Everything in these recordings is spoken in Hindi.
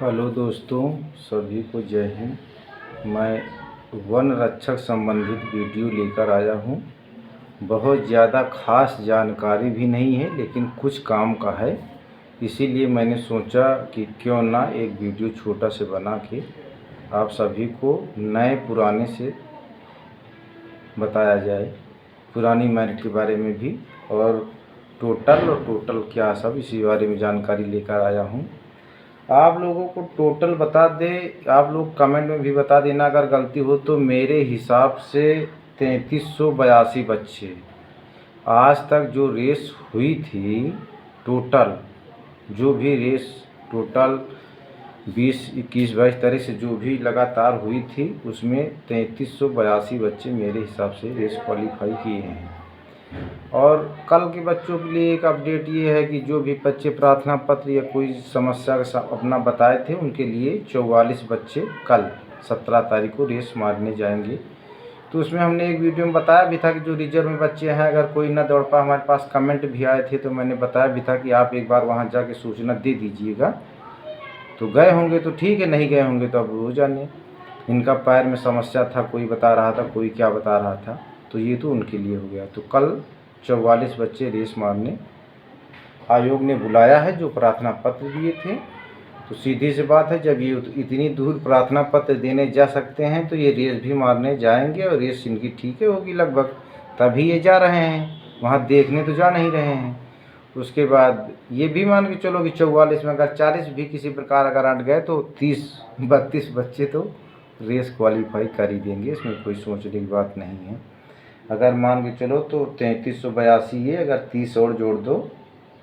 हेलो दोस्तों, सभी को जय हिंद। मैं वन रक्षक संबंधित वीडियो लेकर आया हूँ। बहुत ज़्यादा खास जानकारी भी नहीं है, लेकिन कुछ काम का है। इसीलिए मैंने सोचा कि क्यों ना एक वीडियो छोटा से बना के आप सभी को नए पुराने से बताया जाए, पुरानी मैरिट के बारे में भी, और टोटल क्या सब इसी बारे में जानकारी लेकर आया हूँ। आप लोगों को टोटल बता दे, आप लोग कमेंट में भी बता देना अगर गलती हो तो। मेरे हिसाब से 3382 बच्चे आज तक जो रेस हुई थी, टोटल जो भी रेस टोटल 20, 21, 22 तरह से जो भी लगातार हुई थी, उसमें 3382 बच्चे मेरे हिसाब से रेस क्वालिफाई किए हैं। और कल के बच्चों के लिए एक अपडेट ये है कि जो भी बच्चे प्रार्थना पत्र या कोई समस्या अपना बताए थे, उनके लिए 44 बच्चे कल 17 तारीख को रेस मारने जाएंगे। तो उसमें हमने एक वीडियो में बताया भी था कि जो रिजर्व में बच्चे हैं, अगर कोई ना दौड़ पाए, हमारे पास कमेंट भी आए थे, तो मैंने बताया भी था कि आप एक बार वहाँ जाके सूचना दे दीजिएगा। तो गए होंगे तो ठीक है, नहीं गए होंगे तो अब वो जाने। इनका पैर में समस्या था, कोई बता रहा था, कोई क्या बता रहा था, तो ये तो उनके लिए हो गया। तो कल 44 बच्चे रेस मारने आयोग ने बुलाया है, जो प्रार्थना पत्र दिए थे। तो सीधी सी बात है, जब ये इतनी दूर प्रार्थना पत्र देने जा सकते हैं, तो ये रेस भी मारने जाएंगे, और रेस इनकी ठीक है होगी लगभग, तभी ये जा रहे हैं। वहाँ देखने तो जा नहीं रहे हैं। उसके बाद ये भी मान के चलो कि 44 में अगर 40 भी किसी प्रकार अगर अट गए, तो 30-32 बच्चे तो रेस क्वालिफाई कर ही देंगे। इसमें कोई सोचने की बात नहीं है। अगर मान के चलो तो 3382 ये, अगर 30 और जोड़ दो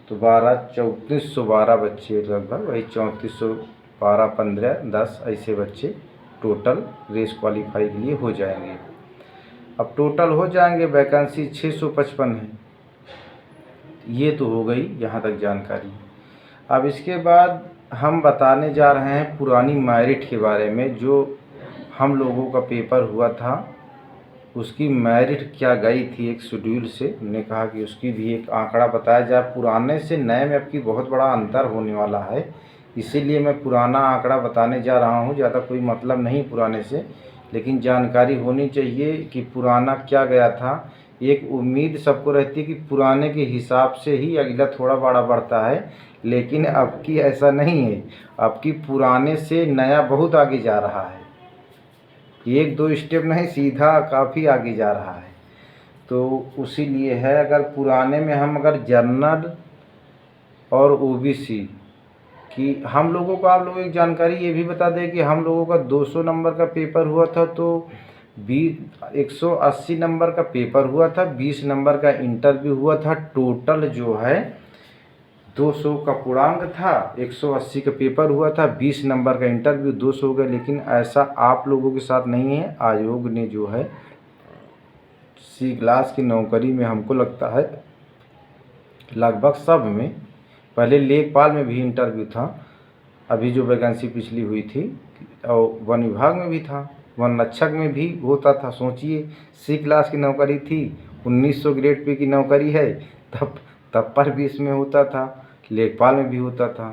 तो 3412 बच्चे लगभग, वही 3412, 15, 10 ऐसे बच्चे टोटल रेस क्वालिफाई के लिए हो जाएंगे। अब टोटल हो जाएंगे, वैकेंसी 655 है। ये तो हो गई यहाँ तक जानकारी। अब इसके बाद हम बताने जा रहे हैं पुरानी मैरिट के बारे में। जो हम लोगों का पेपर हुआ था, उसकी मैरिट क्या गई थी एक शेड्यूल से। हमने कहा कि उसकी भी एक आंकड़ा बताया जाए। पुराने से नए में अब की बहुत बड़ा अंतर होने वाला है, इसीलिए मैं पुराना आंकड़ा बताने जा रहा हूँ। ज़्यादा कोई मतलब नहीं पुराने से, लेकिन जानकारी होनी चाहिए कि पुराना क्या गया था। एक उम्मीद सबको रहती है कि पुराने के हिसाब से ही अगला थोड़ा बड़ा बढ़ता है, लेकिन अब की ऐसा नहीं है। अब की पुराने से नया बहुत आगे जा रहा है, 1-2 स्टेप नहीं, सीधा काफ़ी आगे जा रहा है। तो उसी लिए है, अगर पुराने में हम अगर जनरल और ओबीसी कि हम लोगों को, आप लोगों की जानकारी ये भी बता दें कि हम लोगों का 200 नंबर का पेपर हुआ था, तो 180 नंबर का पेपर हुआ था, 20 नंबर का इंटरव्यू हुआ था। टोटल जो है 200 का पूर्णांक था, 180 का पेपर हुआ था, 20 नंबर का इंटरव्यू, 200 हो गया। लेकिन ऐसा आप लोगों के साथ नहीं है। आयोग ने जो है सी क्लास की नौकरी में, हमको लगता है लगभग सब में, पहले लेखपाल में भी इंटरव्यू था, अभी जो वैकेंसी पिछली हुई थी, और वन विभाग में भी था, वन रक्षक में भी होता था। सोचिए, सी क्लास की नौकरी थी, 1900 ग्रेड पे की नौकरी है, तब पर भी इसमें होता था, लेखपाल में भी होता था।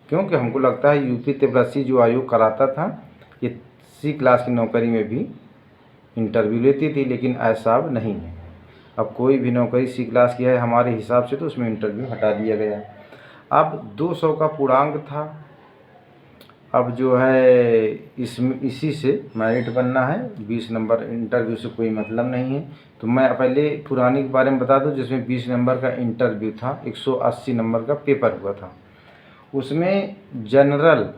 क्योंकि हमको लगता है यूपी तिब्बती जो आयोग कराता था, ये सी क्लास की नौकरी में भी इंटरव्यू लेती थी, लेकिन ऐसा अब नहीं है। अब कोई भी नौकरी सी क्लास की है हमारे हिसाब से, तो उसमें इंटरव्यू हटा दिया गया। अब 200 का पूर्णांक था। अब जो है इसमें इसी से मेरिट बनना है, 20 नंबर इंटरव्यू से कोई मतलब नहीं है। तो मैं पहले पुरानी के बारे में बता दूं, जिसमें 20 नंबर का इंटरव्यू था, 180 नंबर का पेपर हुआ था। उसमें जनरल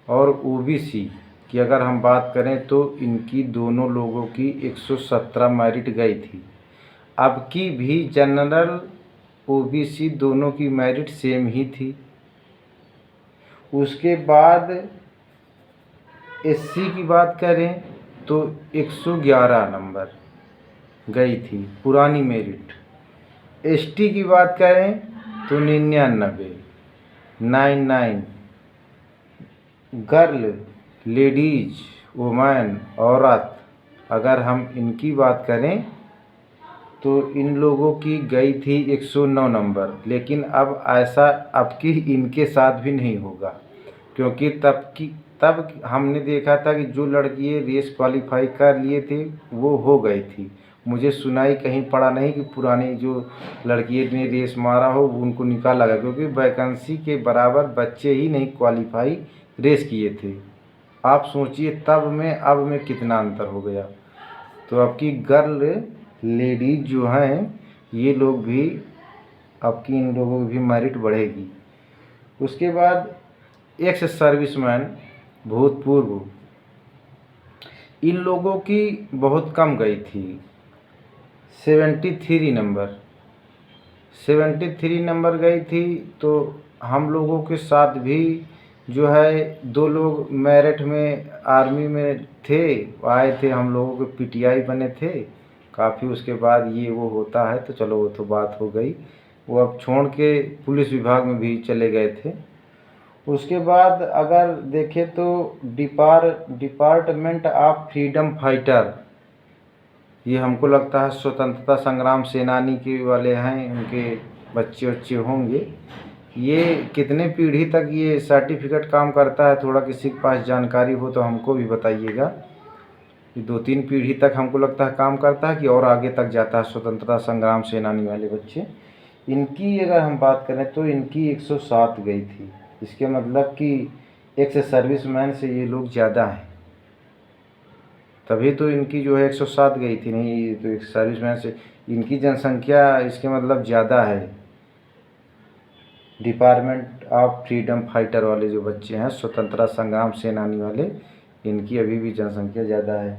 और ओबीसी की अगर हम बात करें, तो इनकी दोनों लोगों की 117 मेरिट गई थी। अब की भी जनरल ओबीसी दोनों की मेरिट सेम ही थी। उसके बाद एससी की बात करें तो 111 नंबर गई थी पुरानी मेरिट। एसटी की बात करें तो 99, 99। गर्ल, लेडीज, वुमेन, औरत, अगर हम इनकी बात करें तो इन लोगों की गई थी 109 नंबर। लेकिन अब ऐसा अब की इनके साथ भी नहीं होगा। क्योंकि तब हमने देखा था कि जो लड़की रेस क्वालिफाई कर लिए थे वो हो गई थी। मुझे सुनाई कहीं पड़ा नहीं कि पुरानी जो लड़की ने रेस मारा हो उनको निकाला गया, क्योंकि वैकेंसी के बराबर बच्चे ही नहीं क्वालिफाई रेस किए थे। आप सोचिए तब में अब में कितना अंतर हो गया। तो अब की गर्ल लेडीज जो हैं ये लोग भी, अब की इन लोगों की भी मेरिट बढ़ेगी। उसके बाद एक्स सर्विसमैन भूतपूर्व, इन लोगों की बहुत कम गई थी, 73 नंबर गई थी। तो हम लोगों के साथ भी जो है 2 लोग मेरिट में आर्मी में थे, आए थे, हम लोगों के पीटीआई बने थे काफ़ी। उसके बाद ये वो होता है तो चलो वो तो बात हो गई, वो अब छोड़ के पुलिस विभाग में भी चले गए थे। उसके बाद अगर देखें तो डिपार्टमेंट ऑफ फ्रीडम फाइटर, ये हमको लगता है स्वतंत्रता संग्राम सेनानी के वाले हैं, उनके बच्चे होंगे। ये कितने पीढ़ी तक ये सर्टिफिकेट काम करता है, थोड़ा किसी के पास जानकारी हो तो हमको भी बताइएगा। ये 2-3 पीढ़ी तक हमको लगता है काम करता है कि और आगे तक जाता है स्वतंत्रता संग्राम सेनानी वाले बच्चे। इनकी अगर हम बात करें तो इनकी 107 गई थी। इसके मतलब कि एक्स सर्विसमैन से ये लोग ज़्यादा हैं, तभी तो इनकी जो है 107 गई थी। नहीं तो एक सर्विसमैन से इनकी जनसंख्या इसके मतलब ज़्यादा है। डिपार्टमेंट ऑफ फ्रीडम फाइटर वाले जो बच्चे हैं, स्वतंत्रता संग्राम सेनानी वाले, इनकी अभी भी जनसंख्या ज़्यादा है।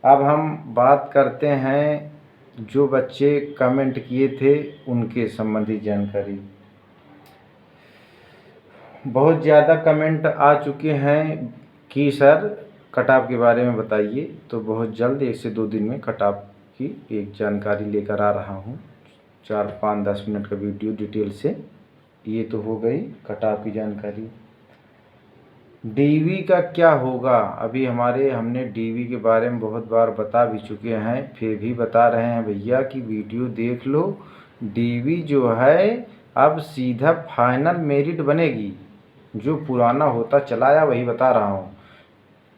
अब हम बात करते हैं जो बच्चे कमेंट किए थे उनके संबंधी जानकारी। बहुत ज़्यादा कमेंट आ चुके हैं कि सर कट ऑफ के बारे में बताइए, तो बहुत जल्द 1 से 2 दिन में कट ऑफ की एक जानकारी लेकर आ रहा हूँ। 4-5-10 मिनट का वीडियो डिटेल से। ये तो हो गई कट ऑफ की जानकारी। डीवी का क्या होगा, अभी हमने डीवी के बारे में बहुत बार बता भी चुके हैं, फिर भी बता रहे हैं भैया कि वीडियो देख लो। डीवी जो है अब सीधा फाइनल मेरिट बनेगी, जो पुराना होता चला आया वही बता रहा हूँ।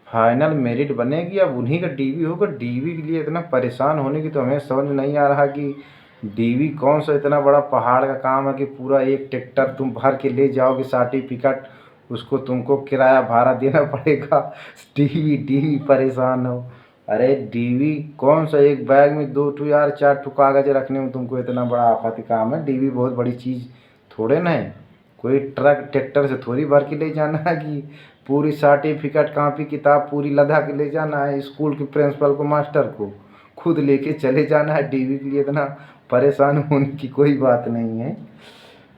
फाइनल मेरिट बनेगी, अब उन्हीं का डीवी होगा। डीवी के लिए इतना परेशान होने की तो हमें समझ नहीं आ रहा कि डीवी कौन सा इतना बड़ा पहाड़ का काम है कि पूरा एक ट्रैक्टर तुम भर के ले जाओगे सर्टिफिकेट, उसको तुमको किराया भाड़ा देना पड़ेगा। डीवी परेशान हो। अरे डीवी कौन सा, एक बैग में 2 ठो यार 4 ठो कागज रखने में तुमको इतना बड़ा आफत काम है। डीवी बहुत बड़ी चीज़ थोड़े ना है, कोई ट्रक ट्रैक्टर से थोड़ी भर के ले जाना है कि पूरी सर्टिफिकेट कापी किताब पूरी लदा के ले जाना है। स्कूल के प्रिंसिपल को मास्टर को खुद लेके चले जाना है। डीवी के लिए इतना परेशान होने की कोई बात नहीं है।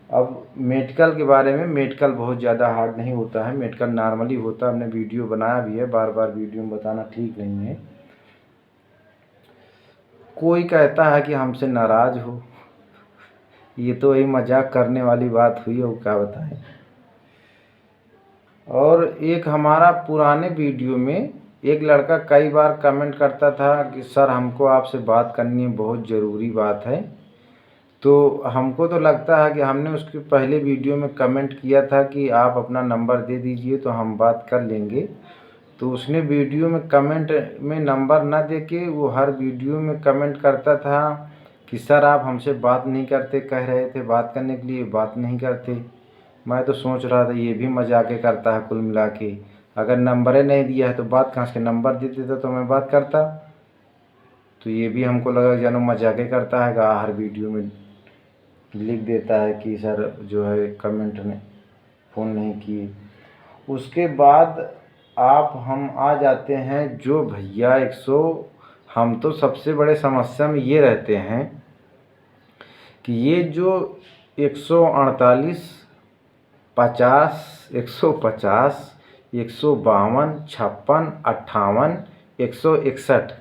अब मेडिकल के बारे में, मेडिकल बहुत ज़्यादा हार्ड नहीं होता है, मेडिकल नॉर्मली होता है। हमने वीडियो बनाया भी है, बार बार वीडियो में बताना ठीक नहीं है। कोई कहता है कि हमसे नाराज़ हो, ये तो वही मजाक करने वाली बात हुई हो, क्या बताएं। और एक हमारा पुराने वीडियो में एक लड़का कई बार कमेंट करता था कि सर हमको आपसे बात करनी है, बहुत ज़रूरी बात है। तो हमको तो लगता है कि हमने उसके पहले वीडियो में कमेंट किया था कि आप अपना नंबर दे दीजिए तो हम बात कर लेंगे। तो उसने वीडियो में कमेंट में नंबर ना दे के वो हर वीडियो में कमेंट करता था कि सर आप हमसे बात नहीं करते, कह रहे थे बात करने के लिए, बात नहीं करते। मैं तो सोच रहा था ये भी मजाक करता है कुल मिला के। अगर नंबर ही नहीं दिया है तो बात कहाँ से, नंबर दे देता तो मैं बात करता। तो ये भी हमको लगा जानो मजाक करता है, हर वीडियो में लिख देता है कि सर जो है कमेंट ने फ़ोन नहीं किए। उसके बाद हम आ जाते हैं जो भैया 100, हम तो सबसे बड़े समस्या में ये रहते हैं कि ये जो 148, 50, 150, 152, 56, 58, 161,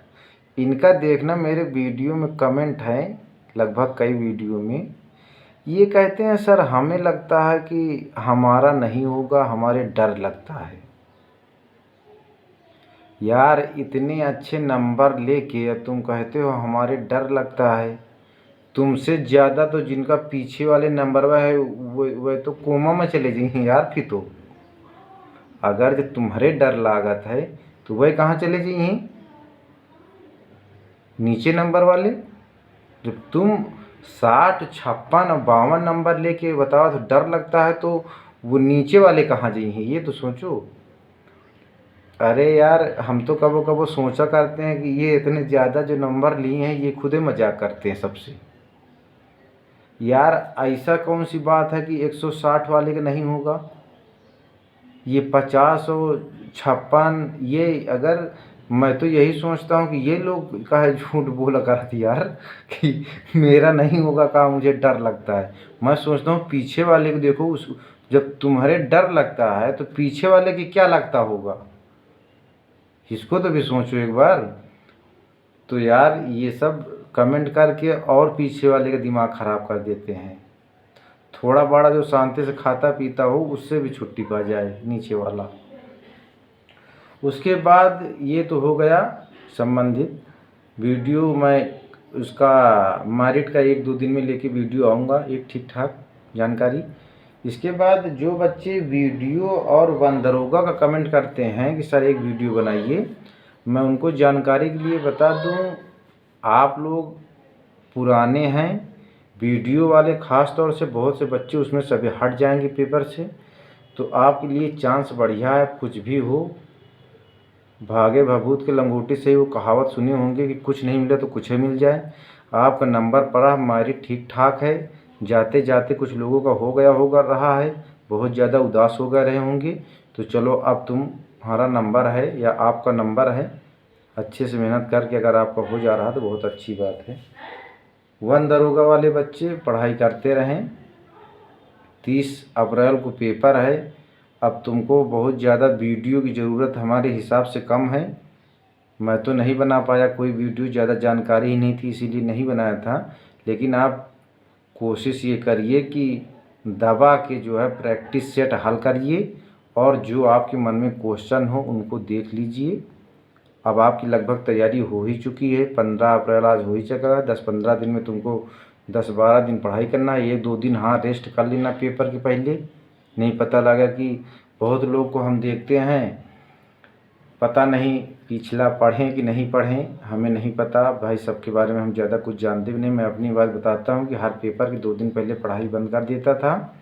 इनका देखना मेरे वीडियो में कमेंट है लगभग कई वीडियो में। ये कहते हैं सर हमें लगता है कि हमारा नहीं होगा, हमारे डर लगता है। यार इतने अच्छे नंबर लेके तुम कहते हो हमारे डर लगता है। तुमसे ज़्यादा तो जिनका पीछे वाले नंबर है वो तो कोमा में चले जाएंगे यार। फिर तो अगर जो तुम्हारे डर लागत है तो वह कहाँ चले जाइए, नीचे नंबर वाले। जब तुम 60, 56 और 52 नंबर लेके बताओ तो डर लगता है, तो वो नीचे वाले कहाँ जाइए, ये तो सोचो। अरे यार, हम तो कबो कबो सोचा करते हैं कि ये इतने ज़्यादा जो नंबर लिए हैं ये खुदे मजाक करते हैं सबसे। यार ऐसा कौन सी बात है कि 160 वाले का नहीं होगा, ये 50 और 56, ये अगर, मैं तो यही सोचता हूँ कि ये लोग काहे झूठ बोला करती यार कि मेरा नहीं होगा, कहाँ मुझे डर लगता है। मैं सोचता हूँ पीछे वाले को देखो, उस जब तुम्हारे डर लगता है तो पीछे वाले की क्या लगता होगा, इसको तो भी सोचो एक बार। तो यार ये सब कमेंट करके और पीछे वाले का दिमाग ख़राब कर देते हैं। थोड़ा बड़ा जो शांति से खाता पीता हो उससे भी छुट्टी पा जाए नीचे वाला। उसके बाद ये तो हो गया संबंधित वीडियो। मैं उसका मेरिट का 1-2 दिन में लेके वीडियो आऊँगा, एक ठीक ठाक जानकारी। इसके बाद जो बच्चे वीडियो और दरोगा का कमेंट करते हैं कि सर एक वीडियो बनाइए, मैं उनको जानकारी के लिए बता दूं, आप लोग पुराने हैं, वीडियो वाले ख़ास तौर से बहुत से बच्चे उसमें सभी हट जाएंगे पेपर से, तो आपके लिए चांस बढ़िया है। कुछ भी हो, भागे भभूत के लंगोटी से, वो कहावत सुने होंगे कि कुछ नहीं मिला तो कुछ ही मिल जाए। आपका नंबर पड़ा, हमारी ठीक ठाक है। जाते जाते कुछ लोगों का हो गया होगा रहा है, बहुत ज़्यादा उदास हो गए रहे होंगे, तो चलो अब तुम्हारा नंबर है या आपका नंबर है, अच्छे से मेहनत करके अगर आपका हो जा रहा तो बहुत अच्छी बात है। दरोगा वाले बच्चे पढ़ाई करते रहें। 30 अप्रैल को पेपर है। अब तुमको बहुत ज़्यादा वीडियो की ज़रूरत हमारे हिसाब से कम है। मैं तो नहीं बना पाया कोई वीडियो, ज़्यादा जानकारी ही नहीं थी इसीलिए नहीं बनाया था। लेकिन आप कोशिश ये करिए कि दबा के जो है प्रैक्टिस सेट हल करिए, और जो आपके मन में क्वेश्चन हो उनको देख लीजिए। अब आपकी लगभग तैयारी हो ही चुकी है। 15 अप्रैल आज हो ही चुका है। 10-15 दिन में तुमको 10-12 दिन पढ़ाई करना है। 1-2 दिन हाँ रेस्ट कर लेना पेपर के पहले, नहीं पता लगा कि बहुत लोग को हम देखते हैं, पता नहीं पिछला पढ़ें कि नहीं पढ़ें, हमें नहीं पता भाई, सबके बारे में हम ज़्यादा कुछ जानते भी नहीं। मैं अपनी बात बताता हूँ कि हर पेपर के 2 दिन पहले पढ़ाई बंद कर देता था,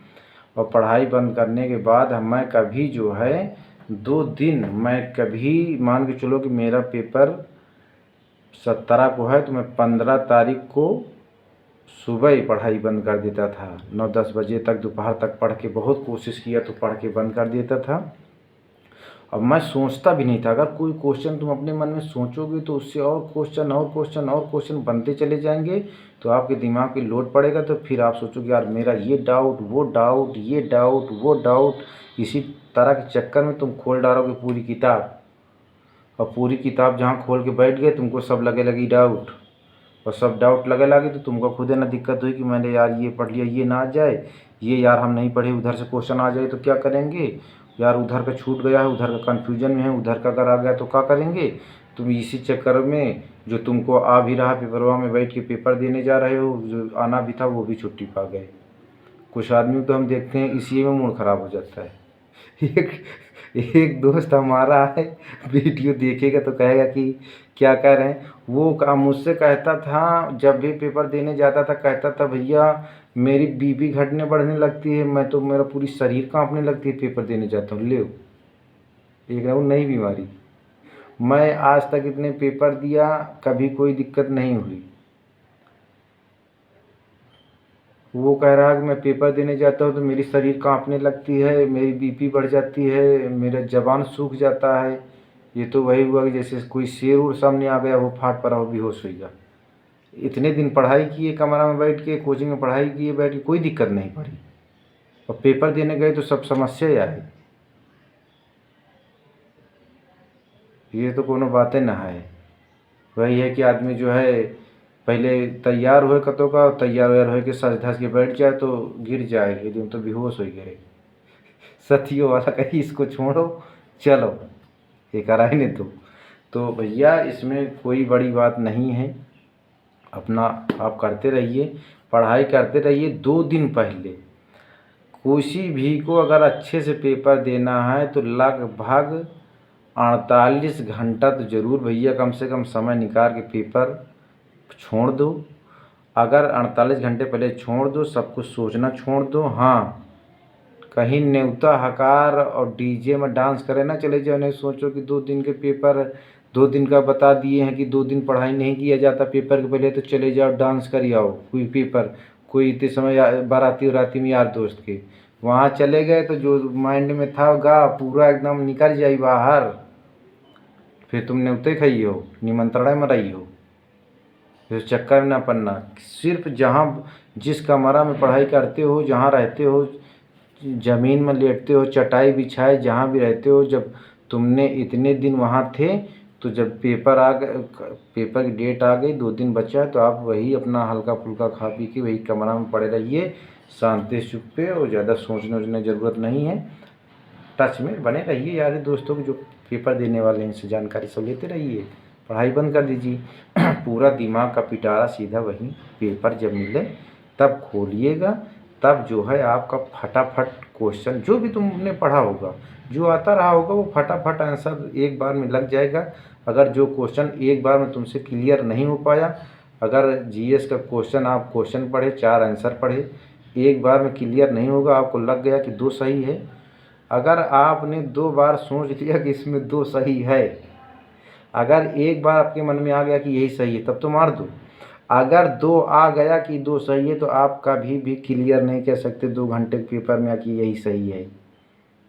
और पढ़ाई बंद करने के बाद मैं कभी जो है 2 दिन, मैं कभी मान के चलो कि मेरा पेपर 17 को है तो मैं 15 तारीख को सुबह ही पढ़ाई बंद कर देता था। 9-10 बजे तक दोपहर तक पढ़ के, बहुत कोशिश किया तो पढ़ के बंद कर देता था। अब मैं सोचता भी नहीं था, अगर कोई क्वेश्चन तुम अपने मन में सोचोगे तो उससे और क्वेश्चन और क्वेश्चन और क्वेश्चन बनते चले जाएंगे, तो आपके दिमाग पे लोड पड़ेगा। तो फिर आप सोचोगे यार मेरा ये डाउट, वो डाउट, ये डाउट, वो डाउट, इसी तरह के चक्कर में तुम खोल डालोगे पूरी किताब, और पूरी किताब जहाँ खोल के बैठ गए तुमको सब लगे लगी डाउट, और सब डाउट लगे लगे तो तुमको खुद ना दिक्कत हुई कि मैंने यार ये पढ़ लिया, ये ना आ जाए, ये यार हम नहीं पढ़े, उधर से क्वेश्चन आ जाए तो क्या करेंगे, यार उधर का छूट गया है, उधर का कन्फ्यूजन में है, उधर का अगर आ गया तो क्या करेंगे। तुम इसी चक्कर में जो तुमको आ भी रहा, पेपरवा में बैठ के पेपर देने जा रहे हो, जो आना भी था वो भी छुट्टी पा गए। कुछ आदमी तो हम देखते हैं इसी में मूड ख़राब हो जाता है। एक एक दोस्त हमारा है, वीडियो देखेगा तो कहेगा कि क्या कह रहे हैं, वो मुझसे कहता था, जब भी पेपर देने जाता था कहता था भैया मेरी बीपी घटने बढ़ने लगती है, मैं तो मेरा पूरी शरीर कांपने लगती है पेपर देने जाता हूँ। ले एक ना वो नई बीमारी। मैं आज तक इतने पेपर दिया, कभी कोई दिक्कत नहीं हुई। वो कह रहा है कि मैं पेपर देने जाता हूँ तो मेरी शरीर कांपने लगती है, मेरी बीपी बढ़ जाती है, मेरा ज़बान सूख जाता है। ये तो वही हुआ कि जैसे कोई शेर उर सामने आ गया, वो फाट पड़ा, वो बेहोश हो गया। इतने दिन पढ़ाई किए कमरा में बैठ के, कोचिंग में पढ़ाई किए बैठ के, कोई दिक्कत नहीं पड़ी, और पेपर देने गए तो सब समस्या आई। ये तो कोनो बातें ना है। वही है कि आदमी जो है पहले तैयार हुए कतों का, तैयार व्यार हो के सज धज के बैठ जाए तो गिर जाए, एकदम तो बेहोश हो गए। सथियों वाला कहीं इसको छोड़ो, चलो ये कराए नहीं। तो भैया इसमें कोई बड़ी बात नहीं है, अपना आप करते रहिए, पढ़ाई करते रहिए। 2 दिन पहले किसी भी को अगर अच्छे से पेपर देना है तो लगभग 48 घंटा तो ज़रूर भैया कम से कम समय निकाल के पेपर छोड़ दो। अगर 48 घंटे पहले छोड़ दो, सब कुछ सोचना छोड़ दो। हाँ, कहीं न्योता हकार और डीजे में डांस करे ना चले जाओ। नहीं सोचो कि 2 दिन के पेपर, 2 दिन का बता दिए हैं कि 2 दिन पढ़ाई नहीं किया जाता पेपर के पहले, तो चले जाओ डांस कर आओ। कोई पेपर, कोई इतने समय बाराती वराती में यार दोस्त के वहाँ चले गए तो जो माइंड में था गा पूरा एकदम निकल जाई बाहर। फिर तुम न्योते खाई हो, निमंत्रण में रही हो। फिर चक्कर में ना पड़ना। सिर्फ जहाँ जिस कमरा में पढ़ाई करते हो, जहाँ रहते हो, ज़मीन में लेटते हो, चटाई बिछाए जहाँ भी रहते हो, जब तुमने इतने दिन वहाँ थे तो जब पेपर आ गए, पेपर की डेट आ गई, 2 दिन बचा है, तो आप वही अपना हल्का फुल्का खा पी के वही कमरा में पड़े रहिए शांति सुख पे। और ज़्यादा सोचने वोचने ज़रूरत नहीं है। टच में बने रहिए यार दोस्तों को जो पेपर देने वाले हैं, इनसे जानकारी सब लेते रहिए। पढ़ाई बंद कर दीजिए। पूरा दिमाग का पिटारा सीधा वहीं पेपर जब मिले तब खोलिएगा। तब जो है आपका फटाफट क्वेश्चन जो भी तुमने पढ़ा होगा, जो आता रहा होगा, वो फटाफट आंसर एक बार में लग जाएगा। अगर जो क्वेश्चन एक बार में तुमसे क्लियर नहीं हो पाया, अगर जीएस का क्वेश्चन आप क्वेश्चन पढ़े, 4 आंसर पढ़े, एक बार में क्लियर नहीं होगा, आपको लग गया कि 2 सही है। अगर आपने 2 बार सोच लिया कि इसमें 2 सही है, अगर एक बार आपके मन में आ गया कि यही सही है, तब तो मार दो। अगर 2 आ गया कि 2 सही है, तो आप कभी भी क्लियर नहीं कह सकते 2 घंटे के पेपर में कि यही सही है,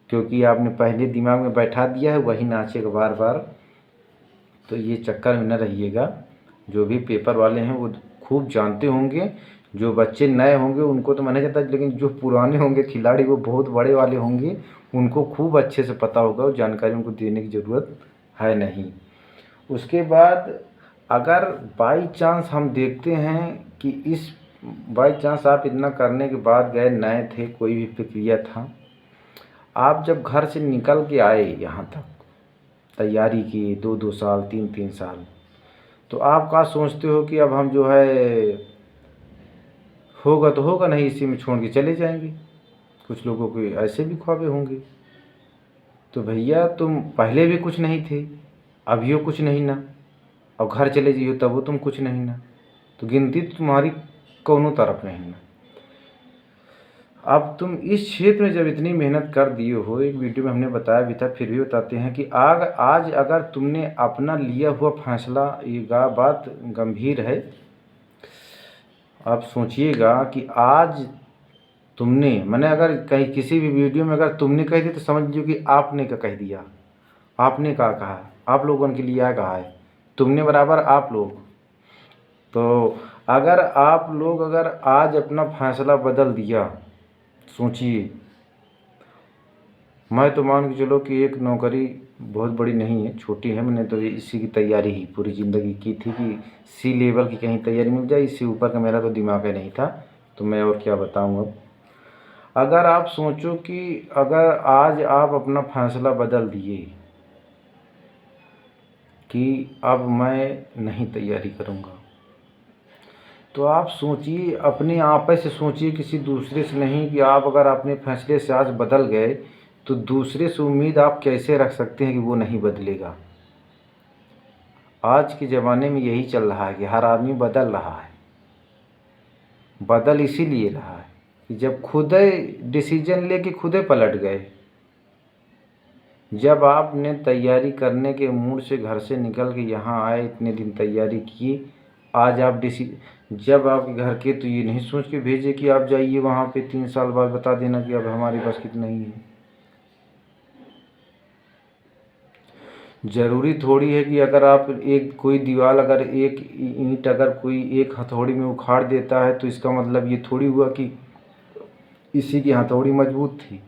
क्योंकि आपने पहले दिमाग में बैठा दिया है, वही नाचेगा बार बार। तो ये चक्कर में न रहिएगा। जो भी पेपर वाले हैं वो खूब जानते होंगे। जो बच्चे नए होंगे उनको तो माना जाता है, लेकिन जो पुराने होंगे खिलाड़ी, वो बहुत बड़े वाले होंगे, उनको खूब अच्छे से पता होगा। और जानकारी उनको देने की ज़रूरत है नहीं। उसके बाद अगर बाई चांस हम देखते हैं कि इस बाई चांस आप इतना करने के बाद गए, नए थे, कोई भी प्रक्रिया था, आप जब घर से निकल के आए यहाँ तक, तैयारी की 2-2 साल, 3-3 साल, तो आप क्या सोचते हो कि अब हम जो है होगा तो होगा, नहीं इसी में छोड़ के चले जाएंगे। कुछ लोगों के ऐसे भी ख्वाबे होंगे। तो भैया तुम पहले भी कुछ नहीं थे, अभियो कुछ नहीं ना, और घर चले जाइए तब वो तुम कुछ नहीं ना, तो गिनती तुम्हारी कौनों तरफ नहीं ना। अब तुम इस क्षेत्र में जब इतनी मेहनत कर दिए हो, एक वीडियो में हमने बताया भी था, फिर भी बताते हैं कि आज अगर तुमने अपना लिया हुआ फैसला, ये बात गंभीर है, आप सोचिएगा कि आज तुमने, मैंने अगर कहीं किसी भी वीडियो में अगर तुमने कह दी तो समझ लीजिए कि आपने क्या कह दिया, आपने क्या कहा, आप लोगों के लिए कहा है, तुमने बराबर आप लोग। तो अगर आप लोग अगर आज अपना फैसला बदल दिया, सोचिए, मैं तो मान के चलो कि एक नौकरी बहुत बड़ी नहीं है, छोटी है। मैंने तो इसी की तैयारी ही पूरी ज़िंदगी की थी कि सी लेवल की कहीं तैयारी मिल जाए, इससे ऊपर का मेरा तो दिमाग ही नहीं था। तो मैं और क्या बताऊँ। अब अगर आप सोचो कि अगर आज आप अपना फैसला बदल दिए कि अब मैं नहीं तैयारी करूँगा, तो आप सोचिए, अपने आप से सोचिए, किसी दूसरे से नहीं, कि आप अगर अपने फैसले से आज बदल गए तो दूसरे से उम्मीद आप कैसे रख सकते हैं कि वो नहीं बदलेगा। आज के ज़माने में यही चल रहा है कि हर आदमी बदल रहा है। बदल इसीलिए रहा है कि जब खुद डिसीजन लेके खुद पलट गए। जब आपने तैयारी करने के मूड से घर से निकल के यहाँ आए, इतने दिन तैयारी की, आज आप जब आप घर के तो ये नहीं सोच के भेजे कि आप जाइए वहाँ पे 3 साल बाद बता देना कि अब हमारे पास कितना नहीं है। ज़रूरी थोड़ी है कि अगर आप एक कोई दीवार, अगर एक ईंट अगर कोई एक हथौड़ी में उखाड़ देता है तो इसका मतलब ये थोड़ी हुआ कि इसी की हथौड़ी मजबूत थी।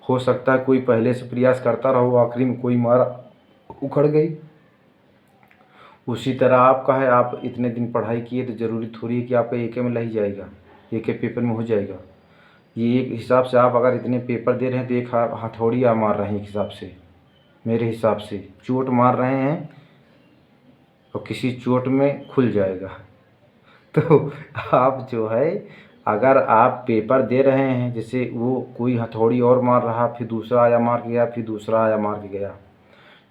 हो सकता है कोई पहले से प्रयास करता रहो, आखिरी में कोई मारा उखड़ गई। उसी तरह आपका है, आप इतने दिन पढ़ाई किए तो ज़रूरी थोड़ी है कि आपका एक में लग जाएगा, एक पेपर में हो जाएगा। ये एक हिसाब से आप अगर इतने पेपर दे रहे हैं तो एक हथौड़ी आप मार रहे हैं, एक हिसाब से, मेरे हिसाब से चोट मार रहे हैं, और किसी चोट में खुल जाएगा। तो आप जो है अगर आप पेपर दे रहे हैं, जैसे वो कोई हथौड़ी और मार रहा, फिर दूसरा आया मार के गया, फिर दूसरा आया मार के गया,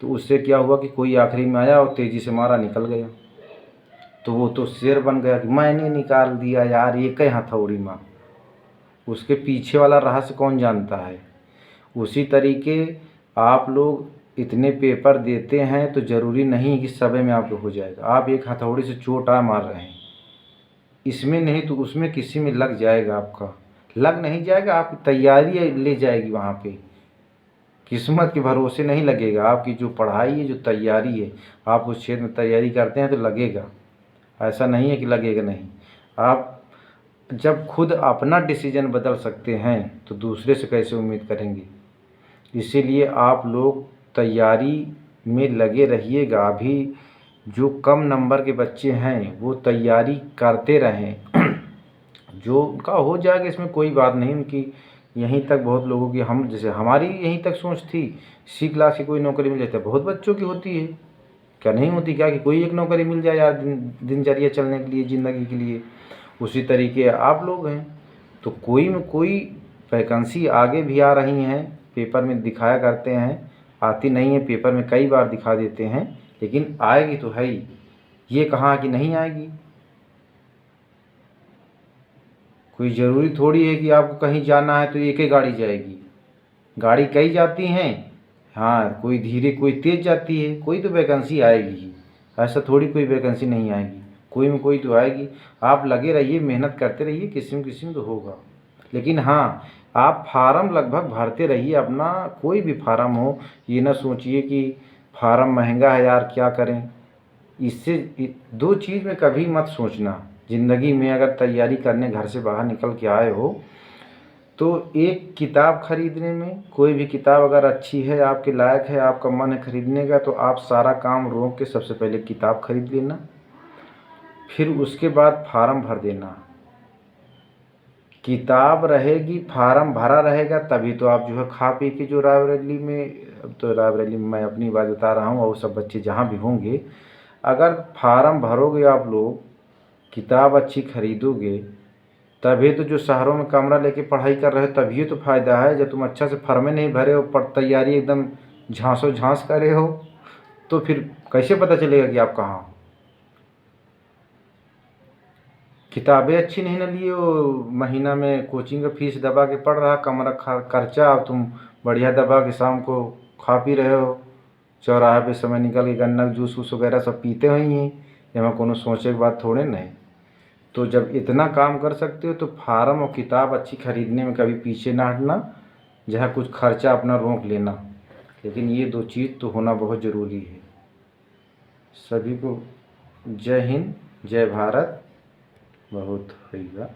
तो उससे क्या हुआ कि कोई आखिरी में आया और तेज़ी से मारा, निकल गया, तो वो तो शेर बन गया कि मैंने निकाल दिया यार, एक ही हथौड़ी मार। उसके पीछे वाला रहस्य कौन जानता है। उसी तरीके आप लोग इतने पेपर देते हैं तो ज़रूरी नहीं कि समय में आपको हो जाएगा। आप एक हथौड़ी से चोट मार रहे हैं, इसमें नहीं तो उसमें किसी में लग जाएगा, आपका लग नहीं जाएगा, आपकी तैयारी ले जाएगी वहाँ पे, किस्मत के भरोसे नहीं लगेगा। आपकी जो पढ़ाई है, जो तैयारी है, आप उस क्षेत्र में तैयारी करते हैं तो लगेगा, ऐसा नहीं है कि लगेगा नहीं। आप जब खुद अपना डिसीजन बदल सकते हैं तो दूसरे से कैसे उम्मीद करेंगे। इसीलिए आप लोग तैयारी में लगे रहिएगा। अभी जो कम नंबर के बच्चे हैं वो तैयारी करते रहें जो उनका हो जाएगा, इसमें कोई बात नहीं। उनकी यहीं तक बहुत लोगों की, हम जैसे हमारी यहीं तक सोच थी, सी क्लास की कोई नौकरी मिल जाती है, बहुत बच्चों की होती है, क्या नहीं होती, क्या कि कोई एक नौकरी मिल जाए यार दिनचर्या चलने के लिए, ज़िंदगी के लिए। उसी तरीके आप लोग हैं तो कोई में कोई वैकेंसी आगे भी आ रही हैं, पेपर में दिखाया करते हैं, आती नहीं है पेपर में कई बार दिखा देते हैं, लेकिन आएगी तो है ही, ये कहाँ कि नहीं आएगी। कोई ज़रूरी थोड़ी है कि आपको कहीं जाना है तो एक ही गाड़ी जाएगी, गाड़ी कई जाती हैं, हाँ, कोई धीरे कोई तेज़ जाती है, कोई तो वैकेंसी आएगी ही, ऐसा थोड़ी कोई वैकेंसी नहीं आएगी, कोई में कोई तो आएगी। आप लगे रहिए, मेहनत करते रहिए, किसी में तो होगा। लेकिन हाँ, आप फार्म लगभग भरते रहिए अपना, कोई भी फार्म हो, ये ना सोचिए कि फार्म महंगा है यार क्या करें। इससे दो चीज़ में कभी मत सोचना ज़िंदगी में। अगर तैयारी करने घर से बाहर निकल के आए हो तो एक किताब खरीदने में, कोई भी किताब अगर अच्छी है, आपके लायक है, आपका मन है खरीदने का, तो आप सारा काम रोक के सबसे पहले किताब खरीद लेना, फिर उसके बाद फार्म भर देना। किताब रहेगी, फार्म भरा रहेगा, तभी तो आप जो है खा पी के जो रायबरेली में, अब तो रायबरेली में मैं अपनी बात बता रहा हूँ, और सब बच्चे जहाँ भी होंगे, अगर फार्म भरोगे आप लोग, किताब अच्छी खरीदोगे, तभी तो जो शहरों में कमरा लेके पढ़ाई कर रहे हो तभी तो फ़ायदा है। जब तुम अच्छा से फॉर्मे नहीं भरे हो, पर तैयारी एकदम झांसो झांस करे हो, तो फिर कैसे पता चलेगा कि आप कहाँ हो। किताबें अच्छी नहीं ना लिए हो, महीना में कोचिंग का फीस दबा के पढ़ रहा, कमरा खर्चा, अब तुम बढ़िया दबा के शाम को खा पी रहे हो, चौराहे पे समय निकल के गन्ना जूस वूस वगैरह सब पीते हुए ही, यहाँ कोनो सोचे की बात थोड़े नहीं। तो जब इतना काम कर सकते हो तो फार्म और किताब अच्छी खरीदने में कभी पीछे ना हटना, जहाँ कुछ खर्चा अपना रोक लेना, लेकिन ये दो चीज़ तो होना बहुत ज़रूरी है। सभी को जय हिंद, जय भारत। बहुत होगा।